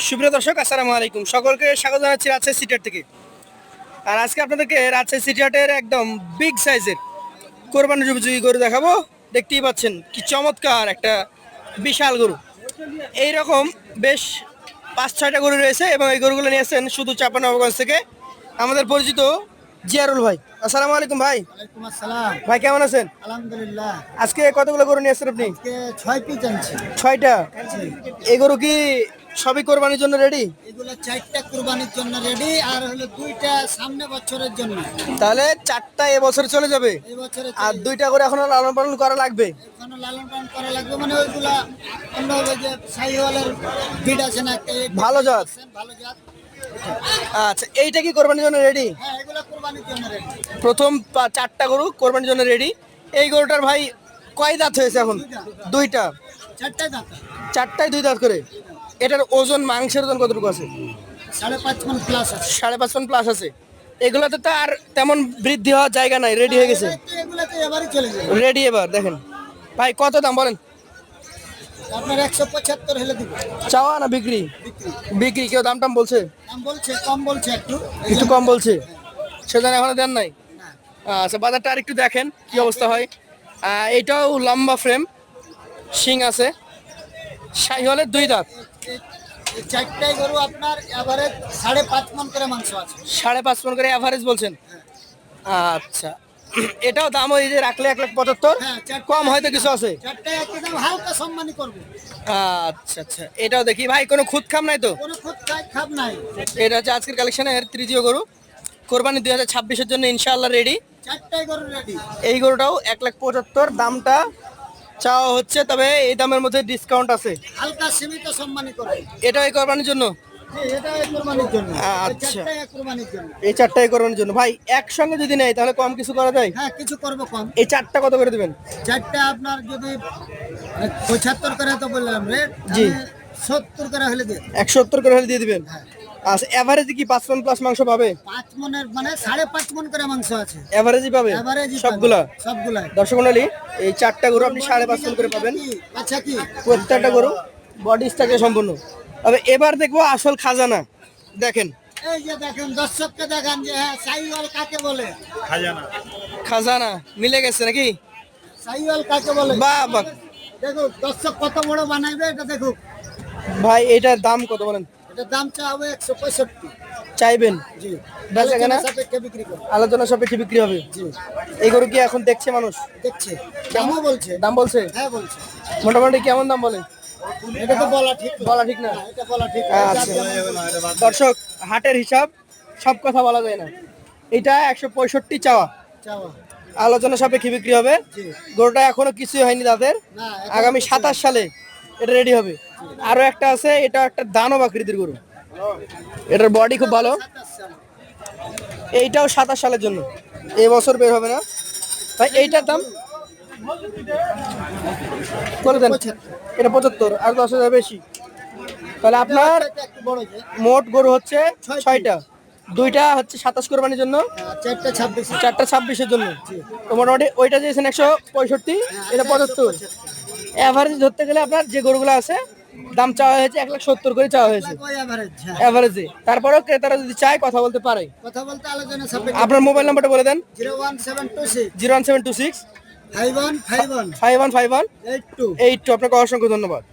সুপ্রিয় দর্শক, আসসালামু আলাইকুম। সকলকে স্বাগত জানাচ্ছি রাজশাহী সিটিহাট থেকে। আর আজকে আপনাদেরকে রাজশাহী সিটিহাটের একদম বিগ সাইজের কোরবানির উপযোগী গরু দেখাবো। দেখতেই পাচ্ছেন কি চমৎকার একটা বিশাল গরু। এই রকম বেশ 5-6টা গরু রয়েছে এবং এই গরুগুলো নিয়ে আসছেন শুধু চাঁপানবাবগঞ্জ থেকে আমাদের পরিচিত জিয়ারুল ভাই। আসসালামু আলাইকুম ভাই। ওয়ালাইকুম আসসালাম। ভাই কেমন আছেন? আলহামদুলিল্লাহ। আজকে কতগুলো গরু নিয়ে আসছেন আপনি? আজকে 6 পিস আনছি। 6টা। জি। এই গরু কি সবই কোরবানির জন্য রেডি? এগুলো 4টা কুরবানির জন্য রেডি, আর হলো 2টা সামনে বছরের জন্য। তাহলে 4টা এবছর চলে যাবে এই বছরে আর 2টা করে এখনো লালন পালন করা লাগবে। এখনো লালন পালন করা লাগবে, মানে ওইগুলা অন্য ওই যে শাহিওয়ালের ব্রিড আছে না একটা, এই ভালো জাত। ভালো জাত। আচ্ছা, এইটা কি কোরবানির জন্য রেডি? হ্যাঁ, এগুলো কুরবানির জন্য রেডি। প্রথম 4টা গরু কোরবানির জন্য রেডি। এই গরুটার ভাই কয় দাঁত হয়েছে এখন? 2টা। 4টাই দাঁত। 4টায় 2 দাঁত করে। এটার ওজন, মাংসের ওজন কতটুকু আছে? 5.5 মণ প্লাস আছে। 5.5 মণ প্লাস আছে। এগুলোতে তো আর তেমন বৃদ্ধি হওয়ার জায়গা নাই, রেডি হয়ে গেছে। এগুলো তো এবারই চলে যাবে। রেডি এবার দেখেন ভাই, কত দাম বলেন? আপনার 175 হলে দিব। চাওয়া না বিক্রি? বিক্রি কেউ দাম টাম বলছে? দাম বলছে, কম বলছে একটু। একটু কম বলছে, সেজন্য এখনো দেন নাই। আচ্ছা, বাজারটা আর একটু দেখেন কি অবস্থা হয়। এটাও লম্বা ফ্রেম, শিং আছে, শাহিওয়ালের 2 দাঁত। এই 4টাই গরু আপনার এভারেজ 5.5 মণ করে মাংস আছে। 5.5 মণ করে অ্যাভারেজ বলছেন? আচ্ছা, এটাও দাম ওই যে রাখলে 1,75,000, হ্যাঁ, কম হয়তো কিছু আছে। 4টাই একটু দাম হালকা সম্মানী করবো। আচ্ছা আচ্ছা, এটাও দেখি ভাই, কোনো খুদ খাম নাই তো? কোনো খুদ খাপ নাই। এটা হচ্ছে আজকের কালেকশনের তৃতীয় গরু, কোরবানি 2026-এর জন্য ইনশাআল্লাহ রেডি। 4টাই গরু রেডি। এই গরুটাও 1,75,000 দামটা চাওয়া হচ্ছে, তবে এই দামের মধ্যে ডিসকাউন্ট আছে। হালকা সীমিত সম্মানী করবে। এটাও এই কোরবানির জন্য। জি, এটা কুরবানির জন্য। আচ্ছা। 4টাই কুরবানির জন্য। এই 4টাই কোরবানির জন্য ভাই। একসঙ্গে যদি নেয় তাহলে কম কিছু করা যায়? হ্যাঁ, কিছু করবো কম। এই 4টা কত করে দিবেন? 4টা আপনার যদি 75 করে তো বললাম রেট, জি। 70 করে হলে দিয়ে। 170 করে হলে দিয়ে দিবেন। হ্যাঁ। আচ্ছা, এভারেজে কি 5 মণ প্লাস মাংস পাবে? 5 মণের মানে 5.5 মণ করে মাংস আছে। এভারেজই পাবে এভারেজই সবগুলা? সবগুলাই। দর্শক মণ্ডলী, এই 4টা গরু আপনি 5.5 মণ করে পাবেন। আচ্ছা, কি প্রত্যেকটা গরু বডি স্ট্রাকচার সম্পূর্ণ। তবে এবার দেখবো আসল খাজানা। দেখেন, এই যে দেখেন, দর্শককে দেখান যে হ্যাঁ শাহিওয়াল কাকে বলে। খাজানা মিলে গেছে নাকি? শাহিওয়াল কাকে বলে। বাহ বাহ। দেখো দর্শক কত বড় বানাইবে এটা দেখো। ভাই এটার দাম কত বলেন? এটার দাম চা হবে 165। চাইবেন? জি। বেচা কেনা সাপেক্ষে বিক্রি করো। আলোচনা সাপেক্ষে বিক্রি হবে। জি। এই গরু কি এখন দেখছে মানুষ? দেখছে, দামও বলছে। দাম বলছে? হ্যাঁ বলছে। মোটামুটি কেমন দাম বলে? এটা তো বলা ঠিক না। বলা ঠিক না। হ্যাঁ, এটা বলা ঠিক না। আচ্ছা দর্শক, হাটের হিসাব সব কথা বলা যায় না। এটা 165 চাওয়া, চাওয়া। আলোচনা সাপেক্ষে বিক্রি হবে। জি। গরুটা এখনো কিছুই হয়নি তাদের। না, আগামী 27 সালে এটা রেডি হবে। আরো একটা আছে, এটা একটা দানব আকৃতির গরু, এটার বডি খুব ভালো। এইটাও 27 সালের জন্য, এই বছর বের হবে না ভাই। এইটার দাম করে দেন। এটা 75, আর 10,000 বেশি। তাহলে আপনার একটু বড় যে মোট গরু হচ্ছে 6টা। 2টা হচ্ছে 27 কোরবানির জন্য, 4টা 26। 4টা 26-এর জন্য। তো মোটামুটি ওইটা দিয়েছেন 165, এটা 75। অ্যাভারেজ ধরতে গেলে আপনার যে গরুগুলো আছে দাম চাওয়া হয়েছে 1,70,000 করে চাওয়া হয়েছে ওই এভারেজ। হ্যাঁ, অ্যাভারেজে। তারপরেও ক্রেতারা যদি চায় কথা বলতে পারে। কথা বলতে আলোচনা সাপেক্ষে। আপনার মোবাইল নাম্বারটা বলে দেন। 01726 01726 5151 5151 82। 82। আপনাকে অসংখ্য ধন্যবাদ।